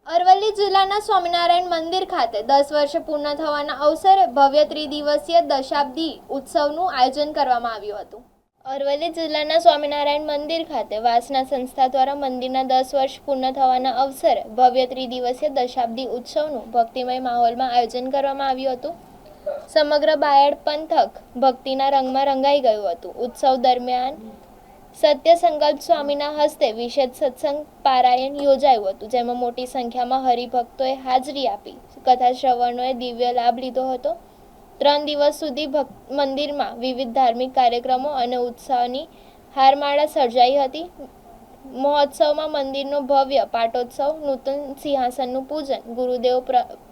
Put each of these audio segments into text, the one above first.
અરવલ્લી જિલ્લાના સ્વામિનારાયણ મંદિર ખાતે 10 વર્ષ પૂર્ણ થવાના અવસરે ભવ્ય ત્રિદિવસીય દશાબ્દી ઉત્સવનું આયોજન કરવામાં આવ્યું હતું। અરવલ્લી જિલ્લાના સ્વામિનારાયણ મંદિર ખાતે વાસના સંસ્થા દ્વારા મંદિરના 10 વર્ષ પૂર્ણ થવાના અવસરે ભવ્ય ત્રિદિવસીય દશાબ્દી ઉત્સવનું ભક્તિમય માહોલમાં આયોજન કરવામાં આવ્યું હતું। સમગ્ર બાયડ પંથક ભક્તિના રંગમાં રંગાઈ ગયું હતું। ઉત્સવ દરમિયાન સત્ય સંકલ્પ સ્વામીના હસ્તે વિશેષ સત્સંગ પારાયણ યોજાયું હતું, જેમાં મોટી સંખ્યામાં હરિભક્તોએ હાજરી આપી કથા શ્રવણોએ દિવ્ય લાભ લીધો હતો। 3 દિવસ સુધી મંદિરમાં વિવિધ ધાર્મિક કાર્યક્રમો અને ઉત્સવની હારમાળા સર્જાઈ હતી। મહોત્સવમાં મંદિરનો ભવ્ય પાટોત્સવ, નૂતન સિંહાસનનું પૂજન, ગુરુદેવ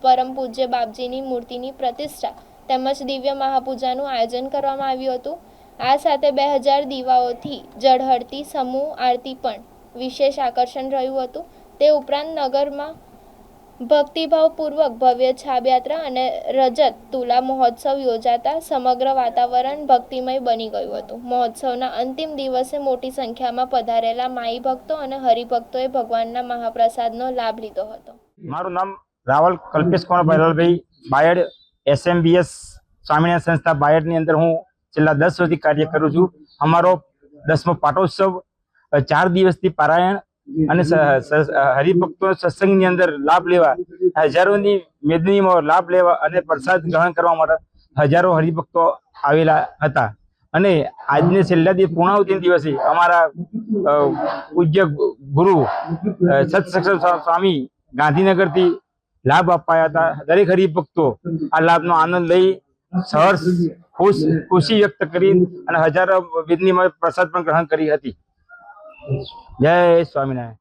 પરમ પૂજ્ય બાપજીની મૂર્તિની પ્રતિષ્ઠા તેમજ દિવ્ય મહાપૂજાનું આયોજન કરવામાં આવ્યું હતું। આ સાથે 2000 દીવાઓથી ઝળહળતી સમૂહ આરતી પણ વિશેષ આકર્ષણ રહ્યું હતું। તે ઉપરાંત નગરમાં ભક્તિભાવપૂર્વક ભવ્ય છાબયાત્રા અને રજત તુલા મહોત્સવ યોજાતા સમગ્ર વાતાવરણ ભક્તિમય બની ગયું હતું। મહોત્સવના અંતિમ દિવસે મોટી સંખ્યામાં પધારેલા માઈ ભક્તો અને હરિભક્તોએ ભગવાનના મહાપ્રસાદનો લાભ લીધો હતો। મારું નામ રાવલ કલ્પેશ કુમાર ભૈરલભાઈ, બાયડ SMBS સ્વામિનારાયણ સંસ્થા બાયડની અંદર હું છેલ્લા 10 વર્ષથી કાર્ય કરું છું। અમારો 10મો પાટોત્સવ 4 દિવસથી પારાયણ અને હરિભક્તો સત્સંગની અંદર લાભ લેવા, હજારોની મેદનીમાં લાભ લેવા અને પ્રસાદ ગ્રહણ કરવા માટે હજારો હરિભક્તો આવેલા હતા। અને આજને છેલ્લા પૂર્ણાહુતિ દિવસે અમારા પૂજ્ય ગુરુ સત્સંગ સ્વામી ગાંધીનગરથી લાભ અપાયા હતા। દરેક હરિભક્તો આ લાભનો આનંદ લઈ સહર્ષ ખુશી વ્યક્ત કરી અને હજારો વિધિમાં પ્રસાદ પણ ગ્રહણ કરી હતી। જય સ્વામિનારાયણ।